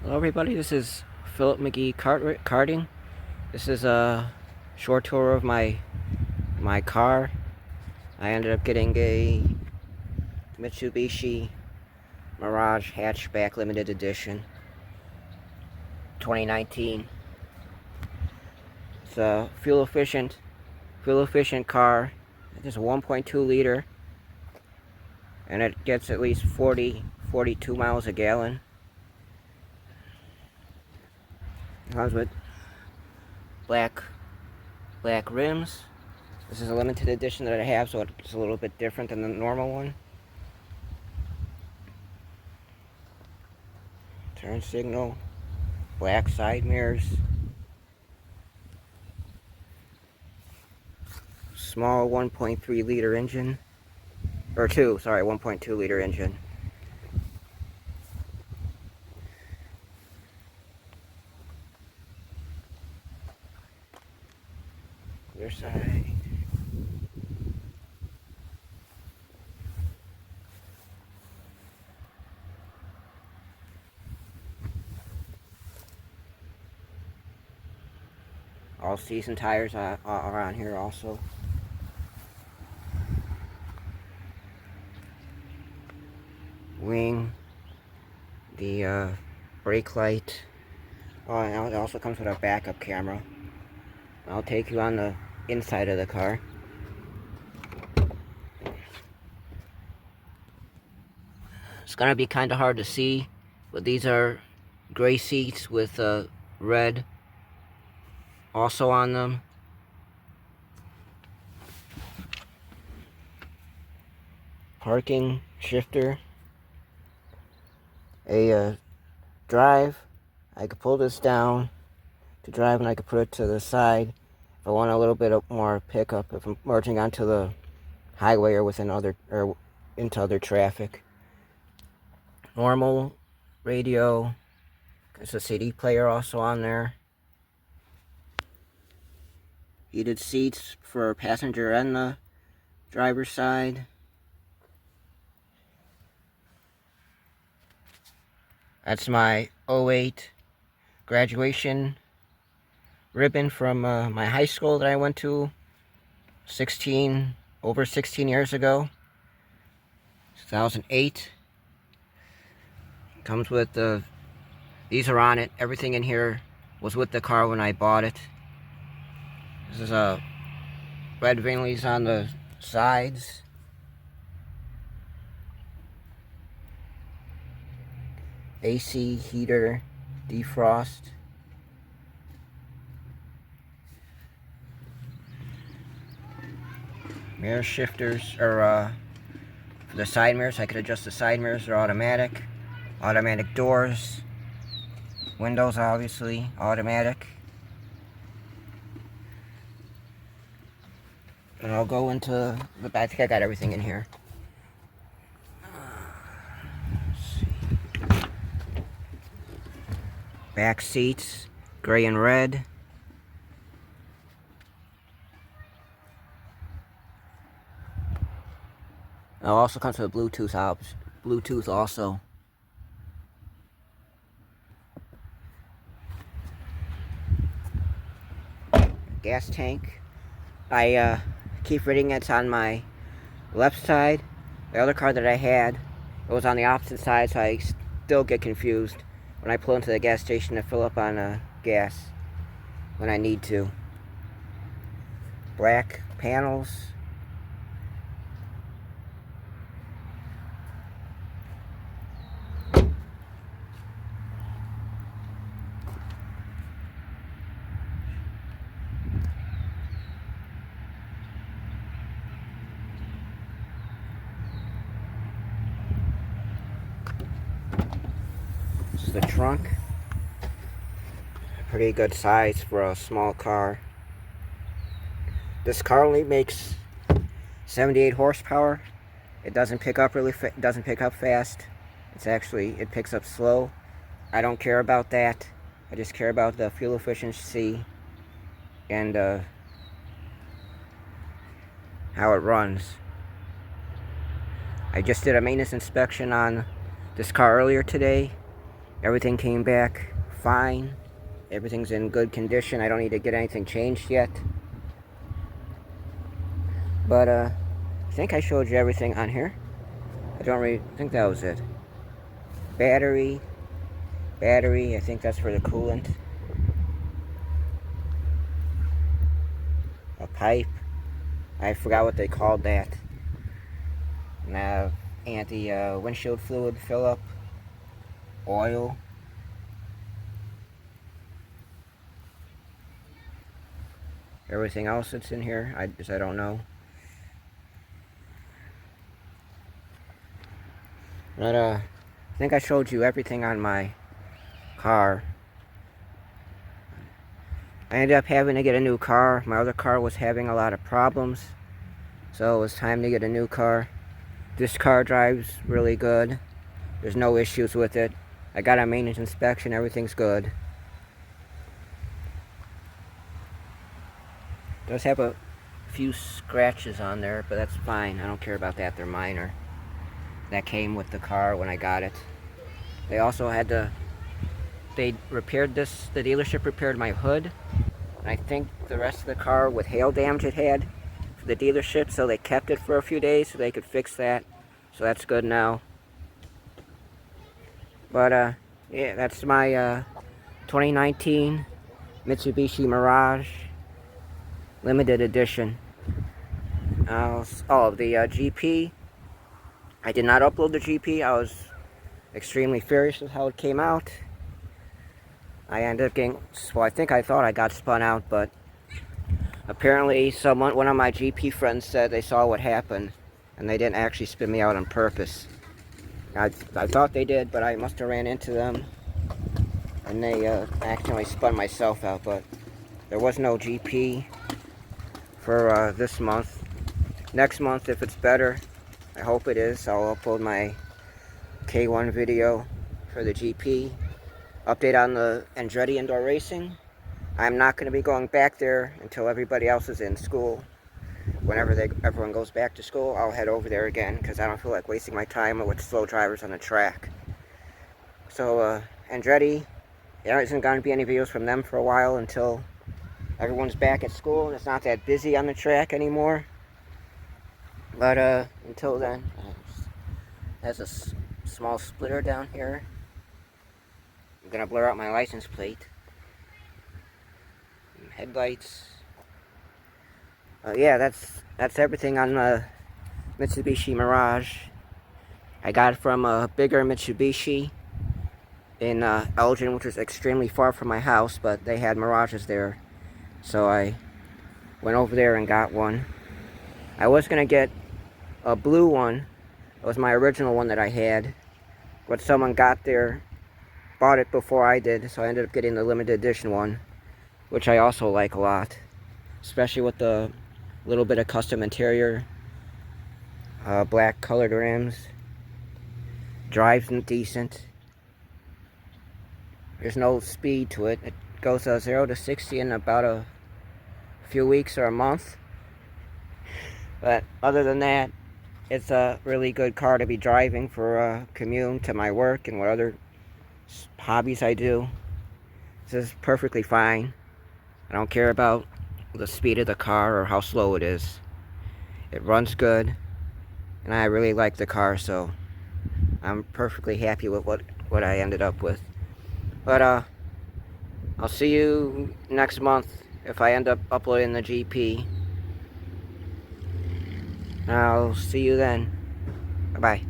Hello everybody, this is Phillip McGhie karting. This is a short tour of my car. I ended up getting a Mitsubishi Mirage Hatchback Limited Edition 2019. It's a fuel efficient car. It's a 1.2 liter and it gets at least 42 miles a gallon. It comes with black rims. This is a limited edition that I have, so it's a little bit different than the normal one. Turn signal, black side mirrors, small 1.3 liter engine, or 1.2 liter engine. Other side. All season tires are on here also. Wing, the brake light. Oh, and it also comes with a backup camera. I'll take you on the inside of the car. It's gonna be kind of hard to see, but these are gray seats with red also on them. Parking shifter. A drive. I could pull this down to drive and I could put it to the side if I want a little bit more pickup, if I'm merging onto the highway or into other traffic. Normal radio. There's a CD player also on there. Heated seats for passenger and the driver's side. That's my '08 graduation ribbon from my high school that I went to over 16 years ago. 2008. Comes with these are on it. Everything in here was with the car when I bought it. This is a red Vinleys on the sides. AC, heater, defrost. Mirror shifters, or for the side mirrors, I could adjust the side mirrors. They're automatic. Automatic doors. Windows, obviously, automatic. And I'll go into the back. I think I got everything in here. Back seats, gray and red. It also comes with a Bluetooth also. Gas tank. I keep reading it's on my left side. The other car that I had, it was on the opposite side, so I still get confused when I pull into the gas station to fill up on gas when I need to. Black panels. This is the trunk. Pretty good size for a small car. This car only makes 78 horsepower. It doesn't pick up doesn't pick up fast. It picks up slow. I don't care about that. I just care about the fuel efficiency and how it runs. I just did a maintenance inspection on this car earlier today, Everything came back fine. Everything's in good condition. I don't need to get anything changed yet. But I think I showed you everything on here. I don't really think that was it. Battery, I think that's for the coolant. A pipe, I forgot what they called that. Now, anti-windshield fluid fill-up. Oil. Everything else that's in here, I don't know. But I think I showed you everything on my car. I ended up having to get a new car. My other car was having a lot of problems, so it was time to get a new car. This car drives really good. There's no issues with it. I got a maintenance inspection, everything's good. It does have a few scratches on there, but that's fine. I don't care about that, they're minor. That came with the car when I got it. They also had to, they repaired this, the dealership repaired my hood. And I think the rest of the car with hail damage it had for the dealership, so they kept it for a few days so they could fix that. So that's good now. But yeah, that's my 2019 Mitsubishi Mirage limited edition. Oh, the GP. I did not upload the GP. I was extremely furious with how it came out. I ended up getting, well, I thought I got spun out, but apparently one of my GP friends said they saw what happened, and they didn't actually spin me out on purpose. I thought they did, but I must have ran into them, and they accidentally spun myself out, but there was no GP for this month. Next month, if it's better, I hope it is, I'll upload my K1 video for the GP. Update on the Andretti indoor racing. I'm not going to be going back there until everybody else is in school. Whenever everyone goes back to school, I'll head over there again because I don't feel like wasting my time with slow drivers on the track. So Andretti, there isn't going to be any videos from them for a while until everyone's back at school and it's not that busy on the track anymore. But until then, there's a small splitter down here. I'm gonna blur out my license plate. Headlights. Yeah, that's everything on the Mitsubishi Mirage. I got it from a bigger Mitsubishi in Elgin, which is extremely far from my house, but they had Mirages there, so I went over there and got one. I was gonna get a blue one. It was my original one that I had, but someone got there, bought it before I did, so I ended up getting the limited edition one, which I also like a lot, especially with the little bit of custom interior, black colored rims. Drives decent. There's no speed to it. It goes 0 to 60 in about a few weeks or a month, but other than that, it's a really good car to be driving for a commute to my work and what other hobbies I do. This is perfectly fine. I don't care about the speed of the car or how slow it is. It runs good, and I really like the car, so I'm perfectly happy with what I ended up with. But I'll see you next month if I end up uploading the GP. I'll see you then. Bye-bye.